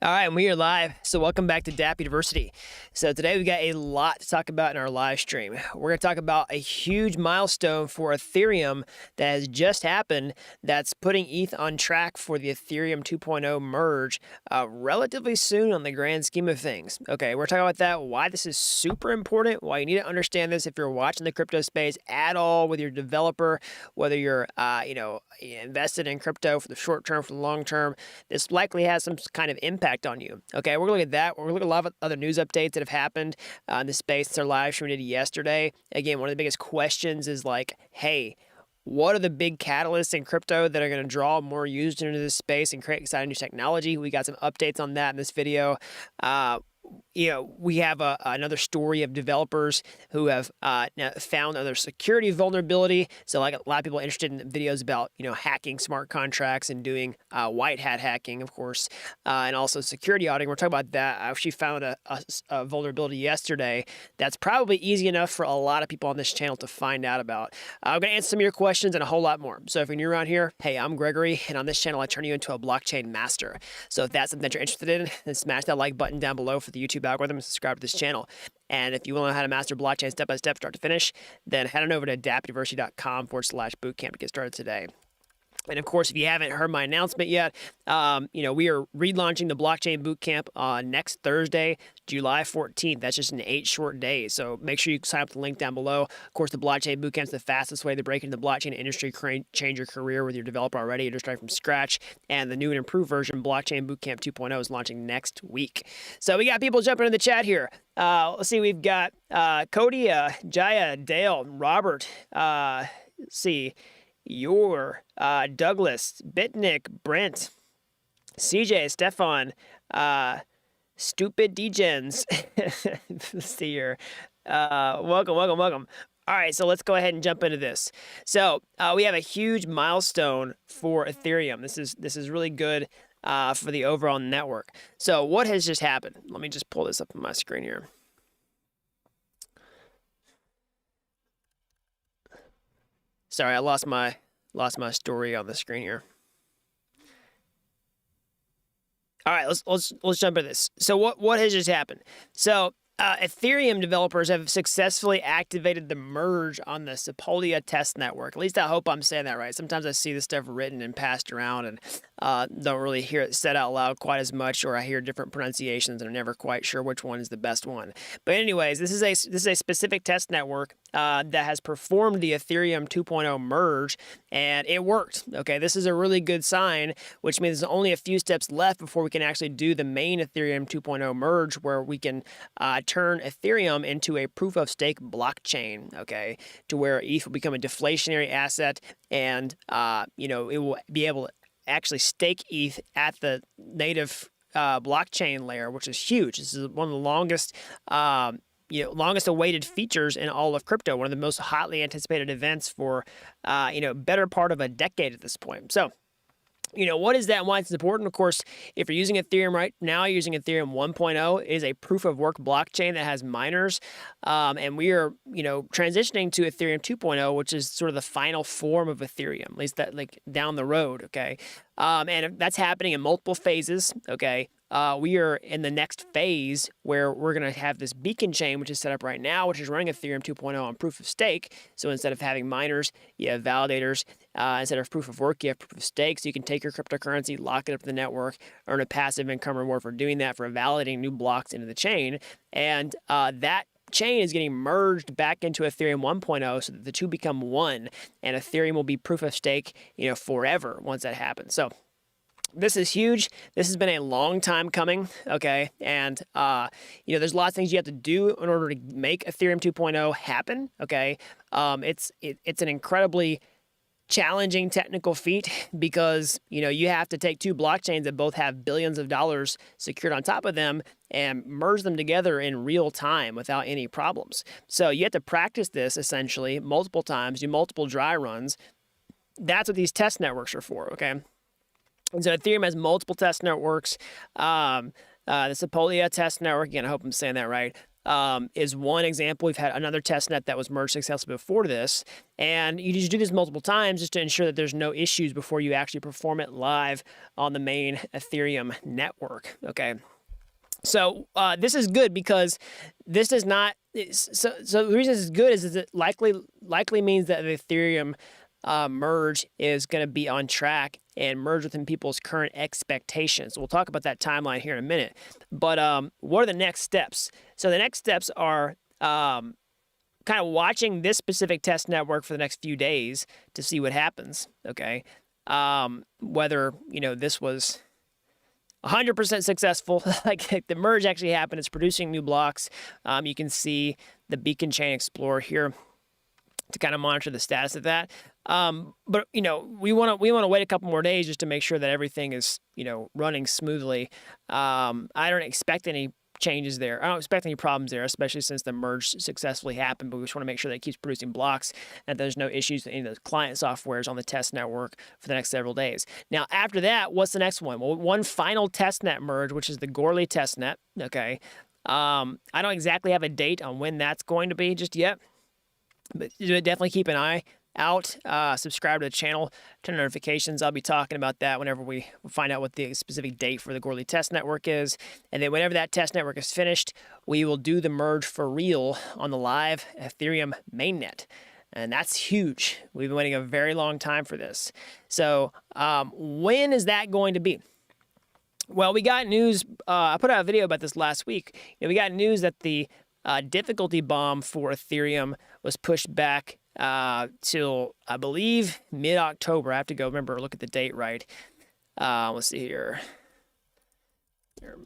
All right, and we are live. So welcome back to Dapp University. So today we got a lot to talk about in our live stream. We're going to talk about a huge milestone for Ethereum that has just happened that's putting ETH on track for the Ethereum 2.0 merge relatively soon on the grand scheme of things. Okay, we're talking about that, why this is super important, why you need to understand this if you're watching the crypto space at all with your developer, whether you're invested in crypto for the short term, for the long term. This likely has some kind of impact on you. Okay, we're going to look at that. We're going to look at a lot of other news updates that have happened in the space since our live stream we did yesterday. Again, one of the biggest questions is like, hey, what are the big catalysts in crypto that are going to draw more users into this space and create exciting new technology? We got some updates on that in this video. We have another story of developers who have now found another security vulnerability. So like a lot of people interested in videos about, hacking smart contracts and doing white hat hacking, of course, and also security auditing. We're talking about that. I actually found a vulnerability yesterday that's probably easy enough for a lot of people on this channel to find out about. I'm going to answer some of your questions and a whole lot more. So if you're new around here, hey, I'm Gregory, and on this channel, I turn you into a blockchain master. So if that's something that you're interested in, then smash that like button down below for the YouTube algorithm and subscribe to this channel. And if you want to know how to master blockchain step by step, start to finish, then head on over to dappuniversity.com/bootcamp to get started today. And of course, if you haven't heard my announcement yet, we are relaunching the Blockchain Bootcamp next Thursday, July 14th. That's just in 8 short days. So make sure you sign up to the link down below. Of course, the Blockchain Bootcamp is the fastest way to break into the blockchain industry, change your career with your developer already. You're just starting from scratch. And the new and improved version, Blockchain Bootcamp 2.0, is launching next week. So we got people jumping in the chat here. Let's see, we've got Cody, Jaya, Dale, Robert. Let's see. Douglas, Bitnick, Brent, CJ, Stefan, Stupid Degens. Let's see here. Welcome. All right, so let's go ahead and jump into this. So we have a huge milestone for Ethereum. This is really good for the overall network. So what has just happened? Let me just pull this up on my screen here. Sorry, I lost my story on the screen here. All right, let's jump into this. So what has just happened? So Ethereum developers have successfully activated the merge on the Sepolia test network. At least I hope I'm saying that right. Sometimes I see this stuff written and passed around and don't really hear it said out loud quite as much, or I hear different pronunciations and I'm never quite sure which one is the best one. But anyways, this is a specific test network that has performed the Ethereum 2.0 merge, and it worked. Okay, this is a really good sign, which means there's only a few steps left before we can actually do the main Ethereum 2.0 merge, where we can turn Ethereum into a proof-of-stake blockchain, okay, to where ETH will become a deflationary asset, and it will be able to actually stake ETH at the native blockchain layer, which is huge. This is one of the longest longest awaited features in all of crypto, one of the most hotly anticipated events for, better part of a decade at this point. So, what is that and why it's important? Of course, if you're using Ethereum right now, you're using Ethereum 1.0, it is a proof-of-work blockchain that has miners, and we are, transitioning to Ethereum 2.0, which is sort of the final form of Ethereum, at least that down the road, okay? And that's happening in multiple phases, okay? We are in the next phase where we're going to have this beacon chain, which is set up right now, which is running Ethereum 2.0 on proof of stake. So instead of having miners, you have validators. Instead of proof of work, you have proof of stake. So you can take your cryptocurrency, lock it up in the network, earn a passive income reward for doing that, for validating new blocks into the chain. And that chain is getting merged back into Ethereum 1.0 so that the two become one, and Ethereum will be proof of stake, forever once that happens. So this is huge. This has been a long time coming, okay? And, there's lots of things you have to do in order to make Ethereum 2.0 happen, okay? It's an incredibly challenging technical feat because, you have to take two blockchains that both have billions of dollars secured on top of them and merge them together in real time without any problems. So you have to practice this essentially multiple times, do multiple dry runs. That's what these test networks are for, okay? And so Ethereum has multiple test networks. The Sepolia test network, again, I hope I'm saying that right. is one example. We've had another testnet that was merged successfully before this, and you just do this multiple times just to ensure that there's no issues before you actually perform it live on the main Ethereum network. Okay. So this is good because this does not. So the reason this is good is it likely means that the Ethereum merge is going to be on track and merge within people's current expectations. We'll talk about that timeline here in a minute. But what are the next steps? So the next steps are kind of watching this specific test network for the next few days to see what happens. Okay, whether this was 100% successful, like the merge actually happened. It's producing new blocks. You can see the Beacon Chain Explorer here to kind of monitor the status of that. But we want to wait a couple more days just to make sure that everything is running smoothly. I don't expect any changes there. I don't expect any problems there, especially since the merge successfully happened, but we just want to make sure that it keeps producing blocks and there's no issues with any of the client softwares on the test network for the next several days. Now, after that, what's the next one? Well, one final testnet merge, which is the Goerli testnet. Okay. I don't exactly have a date on when that's going to be just yet, but definitely keep an eye out. Subscribe to the channel, turn notifications. I'll be talking about that whenever we find out what the specific date for the Goerli test network is. And then whenever that test network is finished, we will do the merge for real on the live Ethereum mainnet. And that's huge. We've been waiting a very long time for this. So when is that going to be? Well, we got news. I put out a video about this last week. We got news that the difficulty bomb for Ethereum was pushed back till, I believe, mid-October. I have to go look at the date right. Let's see here.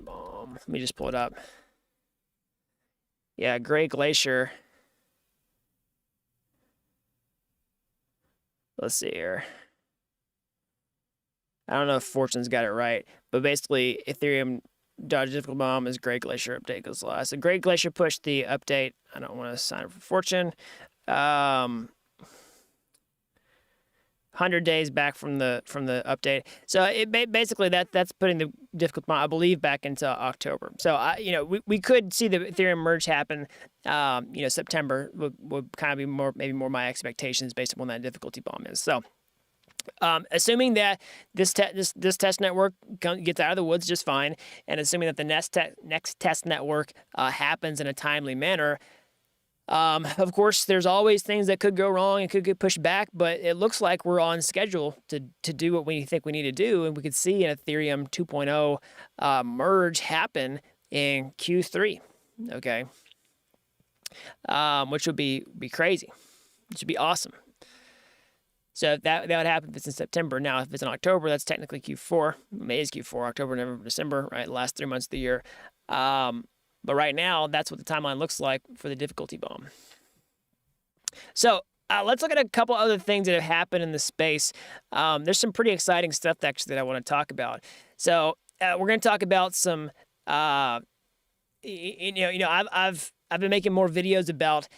Bomb. Let me just pull it up. Yeah, Great Glacier. Let's see here. I don't know if Fortune's got it right, but basically Ethereum dodge difficult bomb is Great Glacier update goes live. So Great Glacier pushed the update. I don't want to sign up for Fortune. 100 days back from the update. So it basically that's putting the difficult bomb, I believe, back into October. So we could see the Ethereum merge happen. September would kind of be maybe more my expectations based on when that difficulty bomb is. So. Assuming that this test network gets out of the woods just fine, and assuming that the next test network happens in a timely manner, of course, there's always things that could go wrong and could get pushed back, but it looks like we're on schedule to do what we think we need to do, and we could see an Ethereum 2.0 merge happen in Q3, okay, which would be crazy. It should be awesome. So that would happen if it's in September. Now, if it's in October, that's technically Q4. May is Q4, October, November, December, right? The last 3 months of the year. But right now, that's what the timeline looks like for the difficulty bomb. So let's look at a couple other things that have happened in the space. There's some pretty exciting stuff, actually, that I want to talk about. So we're going to talk about some, I've been making more videos about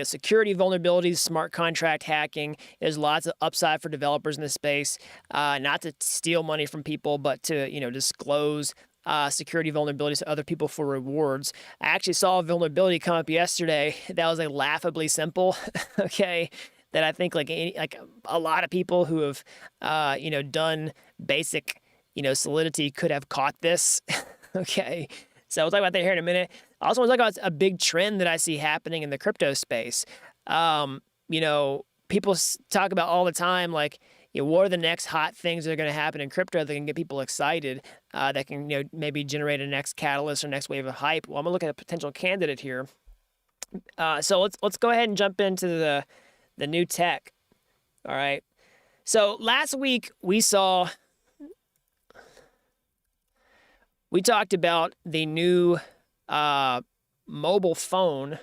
security vulnerabilities, smart contract hacking. There's lots of upside for developers in this space, not to steal money from people, but to disclose security vulnerabilities to other people for rewards. I actually saw a vulnerability come up yesterday that was laughably simple. Okay, that I think like a lot of people who have done basic Solidity could have caught this. Okay. So we'll talk about that here in a minute. I also want to talk about a big trend that I see happening in the crypto space. People talk about all the time, like, what are the next hot things that are going to happen in crypto that can get people excited, that can, maybe generate a next catalyst or next wave of hype? Well, I'm going to look at a potential candidate here. So let's go ahead and jump into the new tech. All right. So last week we talked about the new mobile phone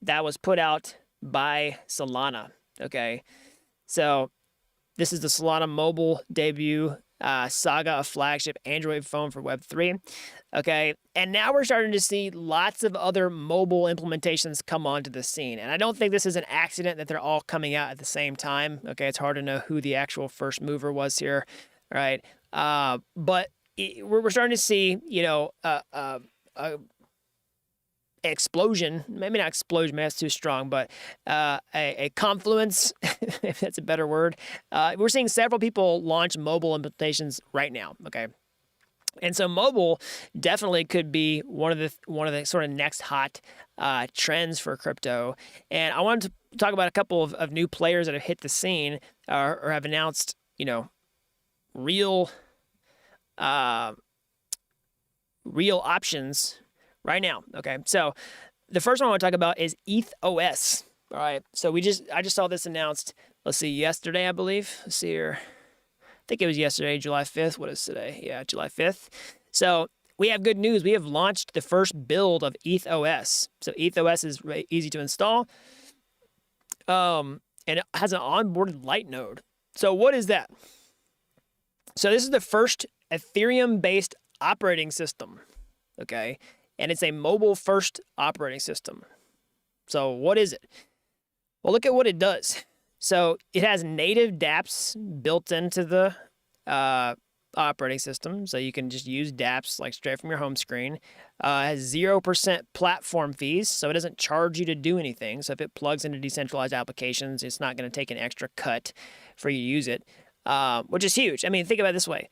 that was put out by Solana, okay? So this is the Solana mobile debut, Saga, a flagship Android phone for Web3, okay? And now we're starting to see lots of other mobile implementations come onto the scene. And I don't think this is an accident that they're all coming out at the same time, okay? It's hard to know who the actual first mover was here, all right? But we're starting to see, explosion, maybe not explosion, maybe that's too strong, but a confluence, if that's a better word. We're seeing several people launch mobile implementations right now, okay? And so mobile definitely could be one of the sort of next hot trends for crypto. And I wanted to talk about a couple of new players that have hit the scene or have announced, you know, real options right now. Okay, so the first one I want to talk about is Eth OS. All right, so I just saw this announced. Let's see, yesterday I believe. Let's see here. I think it was yesterday, July 5th. What is today? Yeah, July 5th. So we have good news. We have launched the first build of Eth OS. So Eth OS is easy to install. And it has an onboarded light node. So what is that? So this is the first Ethereum-based operating system, okay? And it's a mobile-first operating system. So what is it? Well, look at what it does. So it has native dApps built into the operating system, so you can just use dApps like straight from your home screen. It has 0% platform fees, so it doesn't charge you to do anything. So if it plugs into decentralized applications, it's not going to take an extra cut for you to use it, which is huge. I mean, think about it this way.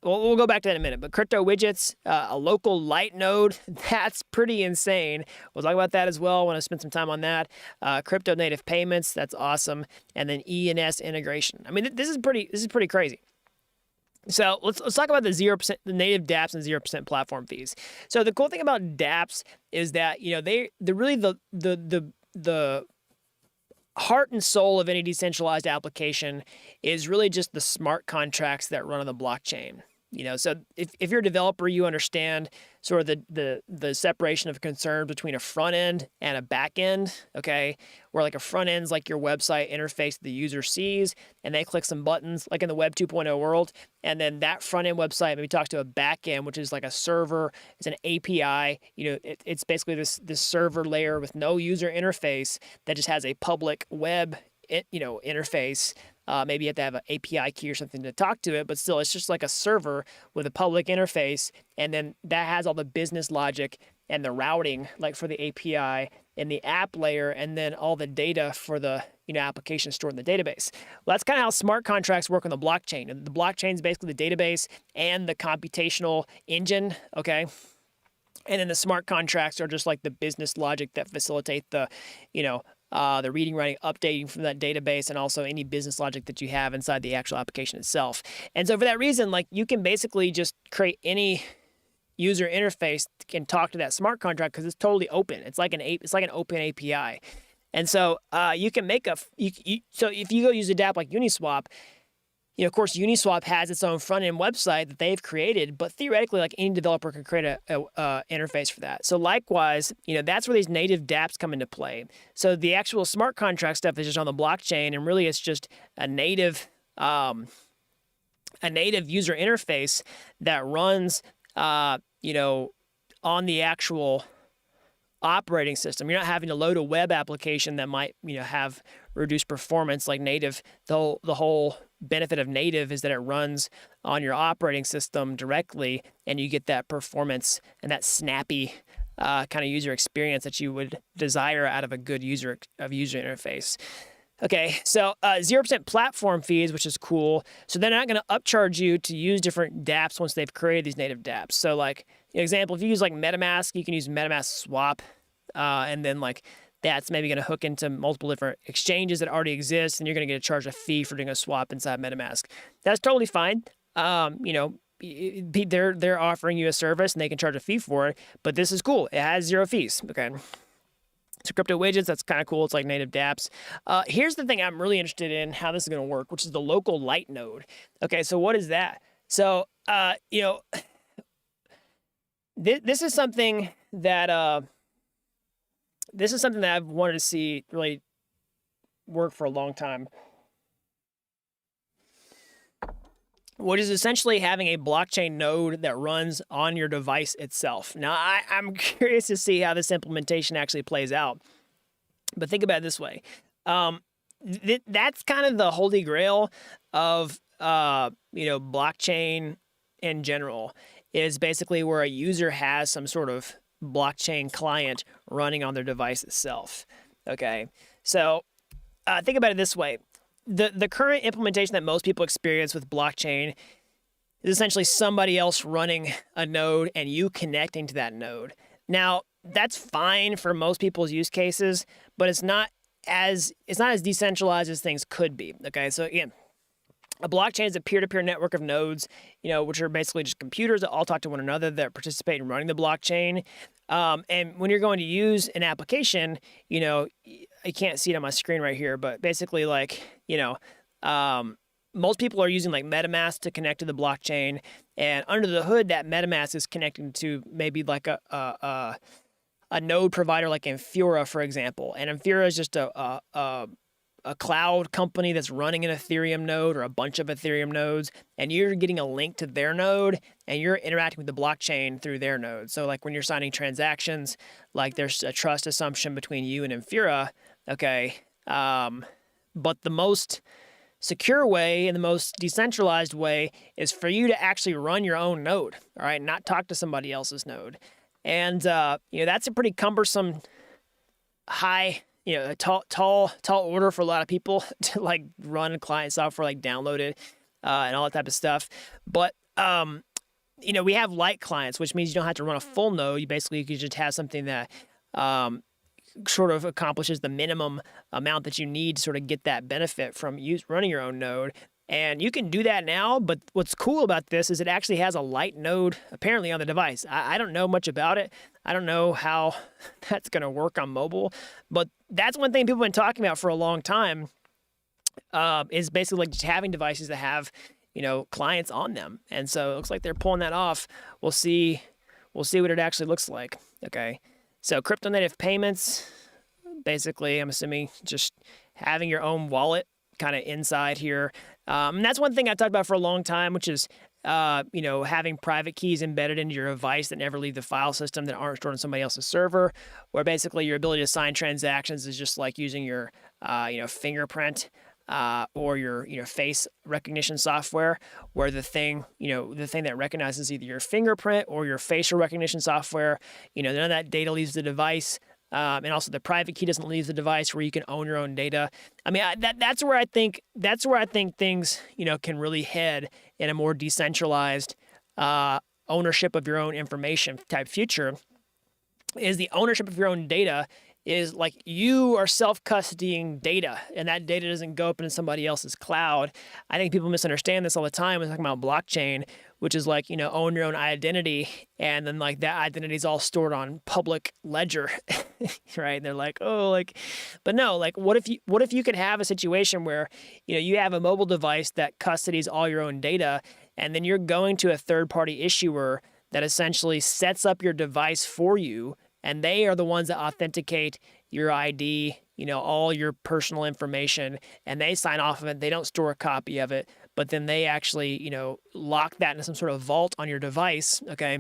We'll go back to that in a minute, but crypto widgets, a local light node, that's pretty insane. We'll talk about that as well. I want to spend some time on that. Crypto native payments, that's awesome. And then ENS integration. I mean, this is pretty crazy. So let's talk about the 0%, the native dApps and 0% platform fees. So the cool thing about dApps is that, you know, they're really the heart and soul of any decentralized application is really just the smart contracts that run on the blockchain. You know, so if you're a developer, you understand sort of the separation of concerns between a front end and a back end, okay? Where like a front end's like your website interface the user sees, and they click some buttons, like in the Web 2.0 world, and then that front end website maybe talks to a back end, which is like a server, it's an API. You know, it's basically this server layer with no user interface that just has a public web interface. Maybe you have to have an API key or something to talk to it, but still, it's just like a server with a public interface, and then that has all the business logic and the routing, like for the API and the app layer, and then all the data for the application stored in the database. Well, that's kind of how smart contracts work on the blockchain. And the blockchain is basically the database and the computational engine, okay? And then the smart contracts are just like the business logic that facilitate the reading, writing, updating from that database, and also any business logic that you have inside the actual application itself. And so for that reason, like, you can basically just create any user interface and talk to that smart contract because it's totally open. It's like an open API. And so you can make so if you go use a dApp like Uniswap, of course, Uniswap has its own front-end website that they've created, but theoretically, like, any developer can create a interface for that. So likewise, that's where these native dApps come into play. So the actual smart contract stuff is just on the blockchain, and really it's just a native user interface that runs, on the actual operating system. You're not having to load a web application that might, have reduced performance like native. The whole benefit of native is that it runs on your operating system directly, and you get that performance and that snappy kind of user experience that you would desire out of a good user interface. Okay, so 0% platform fees, which is cool. So they're not going to upcharge you to use different dApps once they've created these native dApps. So, like, example, if you use like MetaMask, you can use MetaMask Swap, and then like that's maybe going to hook into multiple different exchanges that already exist, and you're going to get charged a fee for doing a swap inside MetaMask. That's totally fine. They're offering you a service and they can charge a fee for it, but this is cool. It has 0 fees. Okay. So crypto widgets, that's kind of cool. It's like native dApps. Here's the thing I'm really interested in, how this is going to work, which is the local light node. Okay, so what is that? So, this is something that I've wanted to see really work for a long time, which is essentially having a blockchain node that runs on your device itself. Now, I'm curious to see how this implementation actually plays out. But think about it this way. That's kind of the holy grail of, blockchain in general, is basically where a user has some sort of blockchain client running on their device itself. Okay, so think about it this way. The current implementation that most people experience with blockchain is essentially somebody else running a node and you connecting to that node. Now, that's fine for most people's use cases, but it's not as decentralized as things could be. Okay, so again, a blockchain is a peer-to-peer network of nodes, which are basically just computers that all talk to one another that participate in running the blockchain. And when you're going to use an application, I can't see it on my screen right here, but basically most people are using like MetaMask to connect to the blockchain, and under the hood, that MetaMask is connecting to maybe like a node provider like Infura, for example. And Infura is just a cloud company that's running an Ethereum node or a bunch of Ethereum nodes, and you're getting a link to their node and you're interacting with the blockchain through their node. So like when you're signing transactions, like there's a trust assumption between you and Infura, okay? But the most secure way and the most decentralized way is for you to actually run your own node, all right? Not talk to somebody else's node. And, that's a pretty cumbersome, high, tall order for a lot of people to like run client software, like download it and all that type of stuff. But, we have light clients, which means you don't have to run a full node. You could just have something that sort of accomplishes the minimum amount that you need to sort of get that benefit from running your own node. And you can do that now, but what's cool about this is it actually has a light node apparently on the device. I don't know much about it. I don't know how that's going to work on mobile, but that's one thing people have been talking about for a long time, is basically like just having devices that have, clients on them. And so it looks like they're pulling that off. We'll see what it actually looks like. Okay. So crypto native payments, basically, I'm assuming just having your own wallet kind of inside here. And that's one thing I talked about for a long time, which is, having private keys embedded into your device that never leave the file system, that aren't stored on somebody else's server, where basically your ability to sign transactions is just like using your, fingerprint or your, face recognition software, where the thing that recognizes either your fingerprint or your facial recognition software, none of that data leaves the device. And also the private key doesn't leave the device, where you can own your own data. I mean, that's where I think things, can really head in a more decentralized ownership of your own information type future. Is the ownership of your own data is like you are self-custodying data, and that data doesn't go up into somebody else's cloud. I think people misunderstand this all the time when talking about blockchain, which is like, own your own identity, and then like that identity is all stored on public ledger, right? And they're like, but no, like what if you could have a situation where, you have a mobile device that custodies all your own data, and then you're going to a third-party issuer that essentially sets up your device for you, and they are the ones that authenticate your ID, all your personal information, and they sign off of it. They don't store a copy of it, but then they actually, lock that into some sort of vault on your device, okay?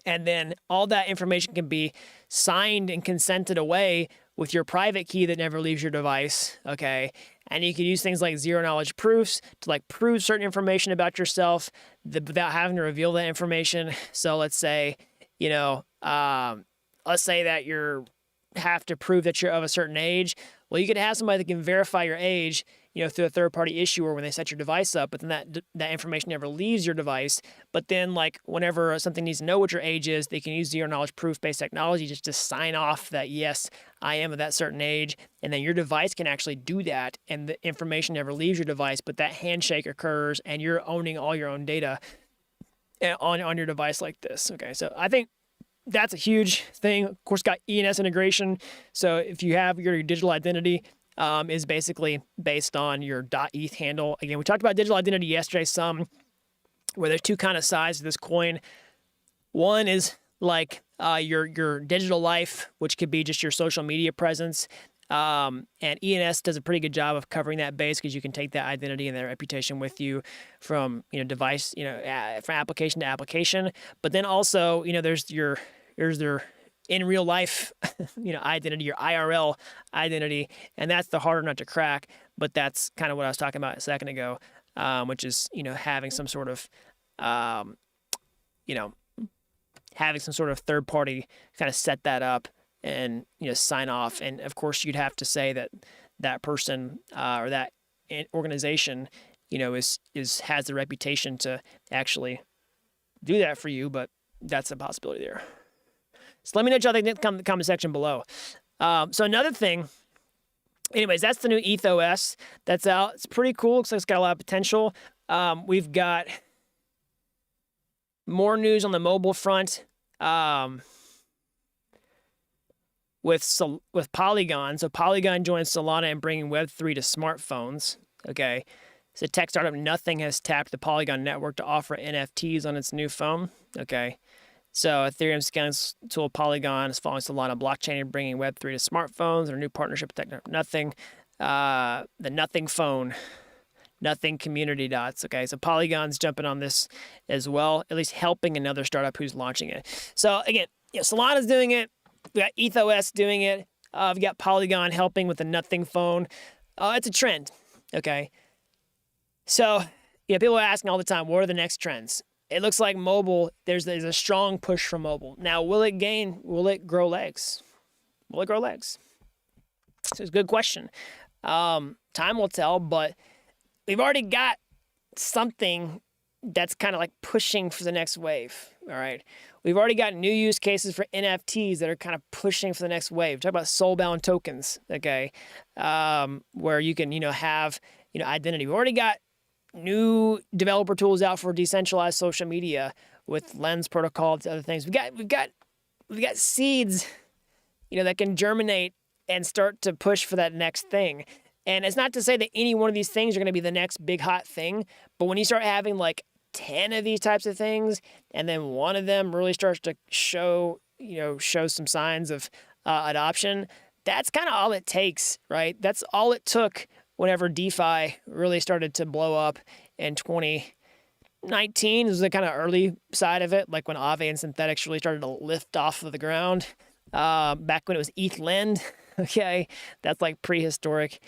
And then all that information can be signed and consented away with your private key that never leaves your device, okay? And you can use things like zero-knowledge proofs to like prove certain information about yourself without having to reveal that information. So let's say, let's say that you have to prove that you're of a certain age. Well, you could have somebody that can verify your age, through a third-party issuer when they set your device up, but then that information never leaves your device. But then, like, whenever something needs to know what your age is, they can use zero-knowledge proof-based technology just to sign off that, yes, I am of that certain age, and then your device can actually do that, and the information never leaves your device, but that handshake occurs, and you're owning all your own data on your device like this. Okay, so I think that's a huge thing. Of course, got ENS integration. So if you have your digital identity is basically based on your .eth handle. Again, we talked about digital identity yesterday some, where there's two kind of sides to this coin. One is like your digital life, which could be just your social media presence. And ENS does a pretty good job of covering that base, because you can take that identity and that reputation with you from, device, from application to application. But then also, there's their in real life, identity, your IRL identity, and that's the harder nut to crack. But that's kind of what I was talking about a second ago, which is, having some sort of, having some sort of third party kind of set that up and, you know, sign off. And of course, you'd have to say that that person or that organization, you know, has the reputation to actually do that for you, but that's a possibility there. So let me know what y'all think in the comment section below. So another thing, anyways, that's the new ETH OS that's out. It's pretty cool. Looks like it's got a lot of potential. We've got more news on the mobile front with Polygon. So Polygon joins Solana in bringing Web3 to smartphones. Okay. So tech startup Nothing has tapped the Polygon network to offer NFTs on its new phone. Okay. So Ethereum scaling tool Polygon is following Solana blockchain and bringing Web3 to smartphones. Their new partnership with tech startup Nothing. The Nothing phone. Nothing community dots. Okay. So Polygon's jumping on this as well, at least helping another startup who's launching it. So again, you know, Solana's doing it. We got ETH OS doing it. We got Polygon helping with the Nothing phone. It's a trend. Okay. So, yeah, people are asking all the time, what are the next trends? It looks like mobile, there's a strong push for mobile. Now, will it grow legs? Will it grow legs? So it's a good question. Time will tell, but we've already got something that's kind of like pushing for the next wave, all right? We've already got new use cases for NFTs that are kind of pushing for the next wave. Talk about soul-bound tokens, okay? Where you can, you know, have, you know, identity. We've already got new developer tools out for decentralized social media with Lens protocol and other things. We've got seeds, you know, that can germinate and start to push for that next thing. And it's not to say that any one of these things are going to be the next big hot thing, but when you start having like 10 of these types of things, and then one of them really starts to show some signs of adoption, that's kind of all it takes, right? That's all it took whenever DeFi really started to blow up in 2019. This was the kind of early side of it, like when Aave and Synthetics really started to lift off of the ground. Back when it was ETH Lend, okay? That's like prehistoric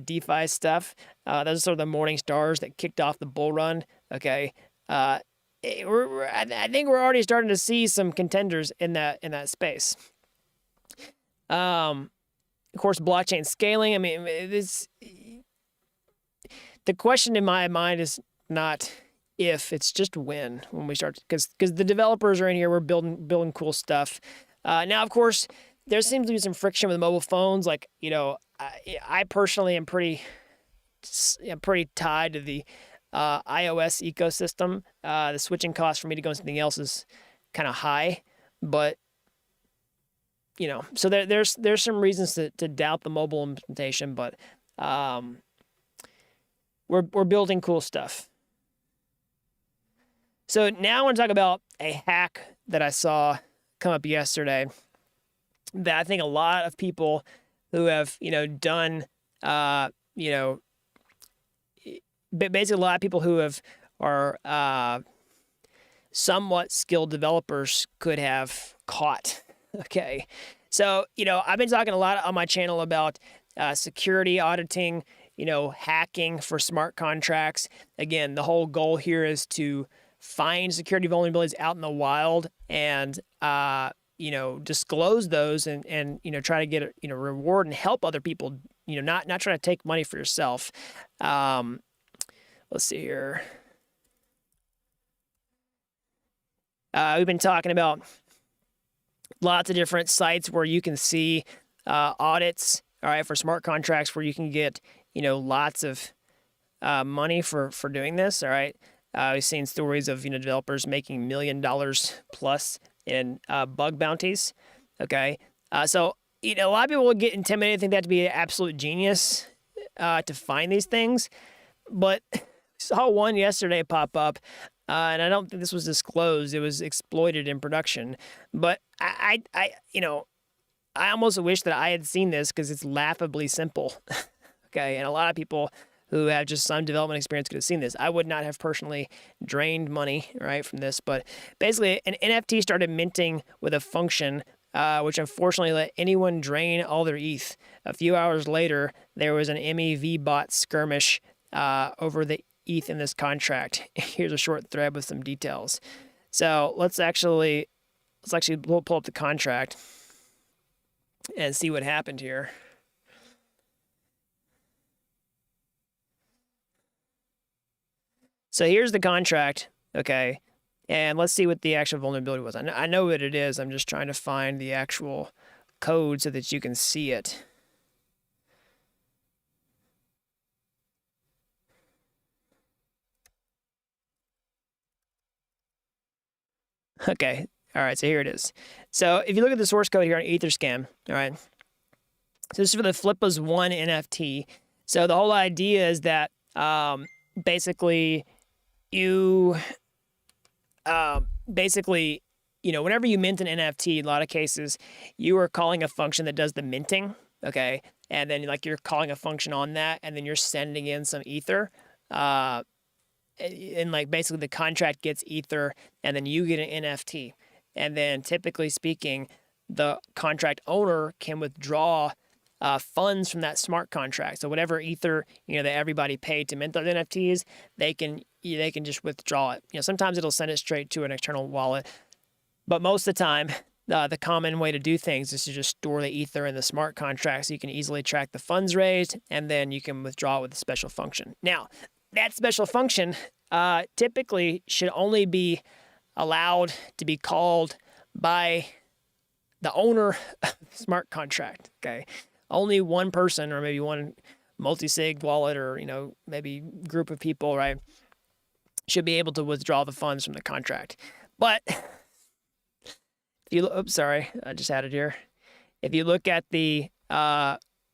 DeFi stuff. Those are sort of the morning stars that kicked off the bull run, okay? I think we're already starting to see some contenders in that space. Of course, blockchain scaling. I mean, the question in my mind is not if, it's just when we start, because the developers are in here. We're building cool stuff. Now, of course, there seems to be some friction with mobile phones. Like, you know, I personally am pretty tied to the iOS ecosystem. The switching cost for me to go into something else is kind of high, but you know, so there's some reasons to doubt the mobile implementation, but we're building cool stuff. So now I want to talk about a hack that I saw come up yesterday that I think a lot of people who have, you know, done, you know, basically a lot of people who are somewhat skilled developers could have caught. Okay. So, you know, I've been talking a lot on my channel about security auditing, you know, hacking for smart contracts. Again, the whole goal here is to find security vulnerabilities out in the wild and, you know, disclose those and, you know, try to get a, you know, reward and help other people, you know, not trying to take money for yourself. Let's see here. We've been talking about lots of different sites where you can see audits, all right, for smart contracts where you can get, you know, lots of money for doing this, all right. We've seen stories of, you know, developers making $1 million plus in bug bounties, okay. So, you know, a lot of people would get intimidated, think that to be an absolute genius to find these things, but saw one yesterday pop up. And I don't think this was disclosed. It was exploited in production. But I you know, I almost wish that I had seen this because it's laughably simple. Okay, and a lot of people who have just some development experience could have seen this. I would not have personally drained money, right, from this. But basically, an NFT started minting with a function which unfortunately let anyone drain all their ETH. A few hours later, there was an MEV bot skirmish over the ETH in this contract. Here's a short thread with some details. So let's actually let's actually pull up the contract and see what happened here. So here's the contract, okay? And let's see what the actual vulnerability was. I know what it is. I'm just trying to find the actual code so that you can see it. Okay, all right, so here it is. So if you look at the source code here on Etherscan, all right, so this is for the Flippas 1 NFT. So the whole idea is that basically you, whenever you mint an NFT, in a lot of cases, you are calling a function that does the minting, okay? And then like you're calling a function on that, and then you're sending in some Ether. And like basically the contract gets Ether, and then you get an NFT. And then typically speaking, the contract owner can withdraw funds from that smart contract. So whatever Ether, that everybody paid to mint those NFTs, they can just withdraw it. Sometimes it'll send it straight to an external wallet, but most of the time, the common way to do things is to just store the Ether in the smart contract so you can easily track the funds raised, and then you can withdraw it with a special function. Now, that special function typically should only be allowed to be called by the owner of the smart contract, okay? Only one person, or maybe one multi-sig wallet, or maybe group of people, right, should be able to withdraw the funds from the contract. But if you oops, sorry, I just had it here. If you look at the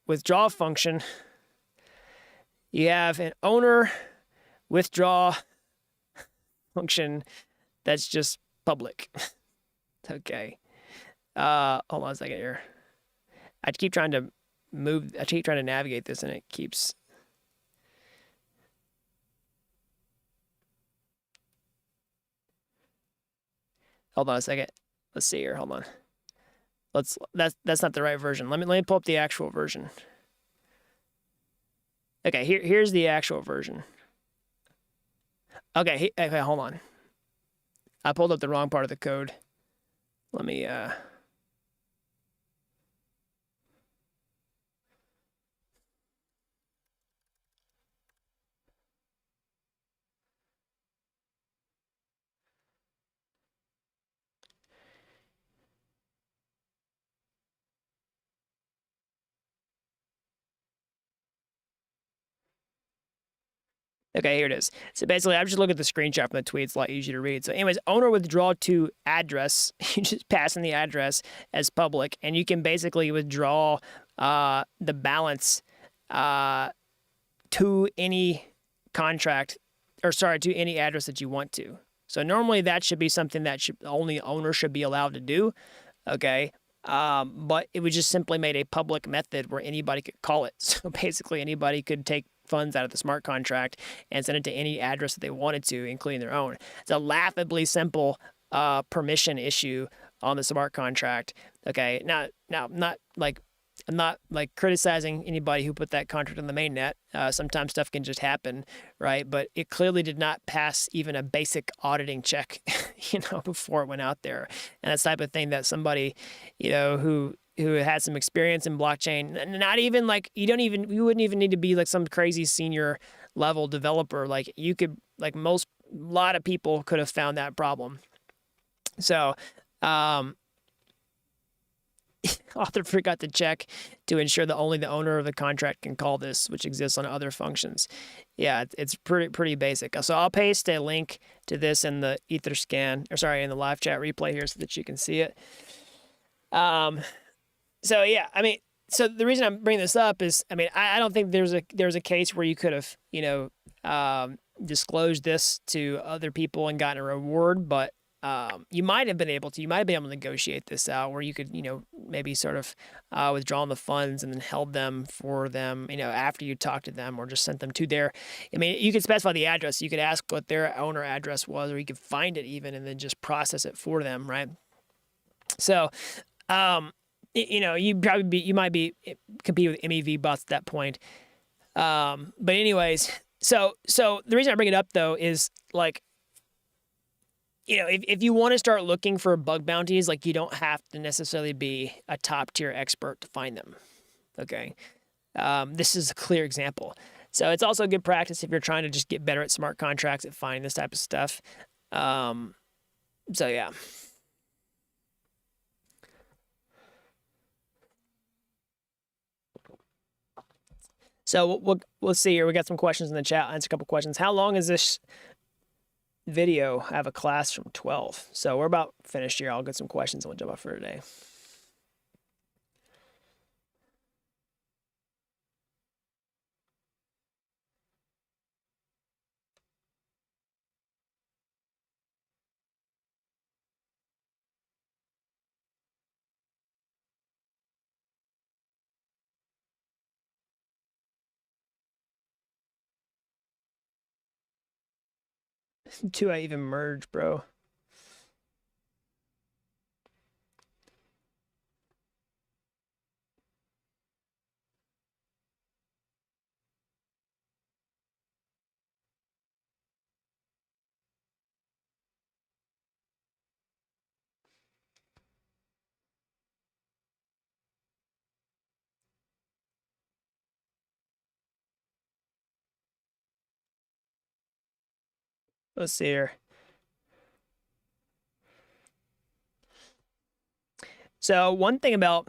withdraw function, you have an owner withdraw function that's just public. Okay. Hold on a second here. I keep trying to navigate this, and it keeps. Hold on a second. Let's see here. Hold on. That's not the right version. Let me pull up the actual version. Okay, here's the actual version. Okay, hold on. I pulled up the wrong part of the code. Let me Okay, here it is. So basically, I just look at the screenshot from the tweet. It's a lot easier to read. So anyways, owner withdraw to address. You just pass in the address as public, and you can basically withdraw the balance to any contract, to any address that you want to. So normally that should be something that only owner should be allowed to do, okay? But it was just simply made a public method where anybody could call it. So basically anybody could take funds out of the smart contract and send it to any address that they wanted to, including their own. It's a laughably simple permission issue on the smart contract. Okay, now I'm not like criticizing anybody who put that contract on the mainnet. Sometimes stuff can just happen, right? But it clearly did not pass even a basic auditing check, before it went out there. And that's the type of thing that somebody, who has some experience in blockchain, not even like you wouldn't even need to be like some crazy senior level developer. Like you could, like a lot of people could have found that problem. So, author forgot to check to ensure that only the owner of the contract can call this, which exists on other functions. Yeah, it's pretty basic. So I'll paste a link to this in the Etherscan, in the live chat replay here so that you can see it. So yeah, so the reason I'm bringing this up is, I don't think there's a case where you could have, disclosed this to other people and gotten a reward, but you might have been able to negotiate this out where you could, maybe sort of withdraw the funds and then held them for them, after you talked to them, or just sent them to their, you could specify the address. You could ask what their owner address was, or you could find it even and then just process it for them, right? So, you might be compete with MEV bots at that point. But anyways, so the reason I bring it up though is like, you know, if you want to start looking for bug bounties, like, you don't have to necessarily be a top tier expert to find them. Okay. This is a clear example. So it's also good practice if you're trying to just get better at smart contracts at finding this type of stuff. So yeah. So we'll see here. We got some questions in the chat. I'll answer a couple questions. How long is this video? I have a class from 12. So we're about finished here. I'll get some questions and we'll jump off for today. Do I even merge, bro? Let's see here. So one thing about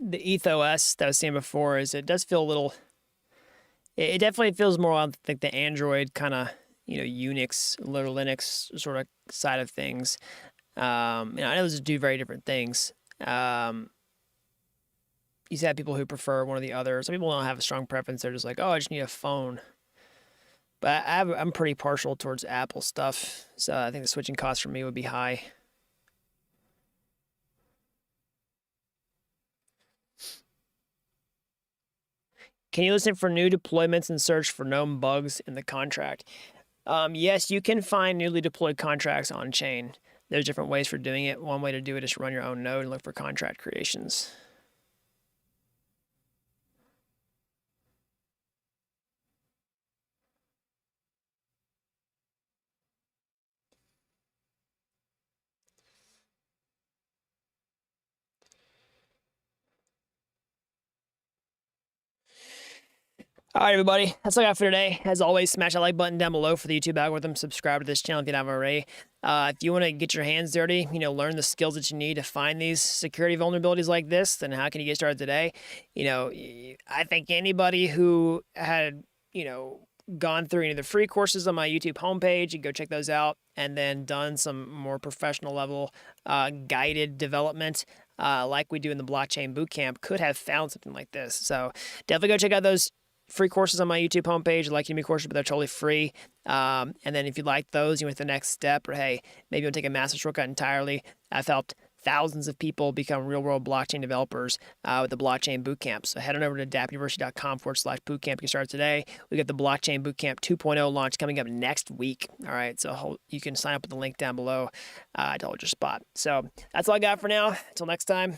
the Eth OS that I was saying before is it does feel a little, it definitely feels more on like the Android kind of, you know, Unix, little Linux sort of side of things. You know, I know those are two very different things. You have people who prefer one or the other. Some people don't have a strong preference. They're just like, oh, I just need a phone. But I'm pretty partial towards Apple stuff. So I think the switching cost for me would be high. Can you listen for new deployments and search for known bugs in the contract? Yes, you can find newly deployed contracts on chain. There's different ways for doing it. One way to do it is to run your own node and look for contract creations. All right, everybody. That's all I got for today. As always, smash that like button down below for the YouTube algorithm. Subscribe to this channel if you haven't already. If you want to get your hands dirty, you know, learn the skills that you need to find these security vulnerabilities like this, then how can you get started today? You know, I think anybody who had, you know, gone through any of the free courses on my YouTube homepage, you go check those out, and then done some more professional level guided development like we do in the blockchain bootcamp could have found something like this. So definitely go check out those free courses on my YouTube homepage, like Udemy courses, but they're totally free. And then if you like those, you went the next step, or hey, maybe you'll take a massive shortcut entirely. I've helped thousands of people become real-world blockchain developers with the Blockchain Bootcamp. So head on over to dappuniversity.com/bootcamp. Get started today. We got the Blockchain Bootcamp 2.0 launch coming up next week. All right, so you can sign up with the link down below to hold your spot. So that's all I got for now. Until next time,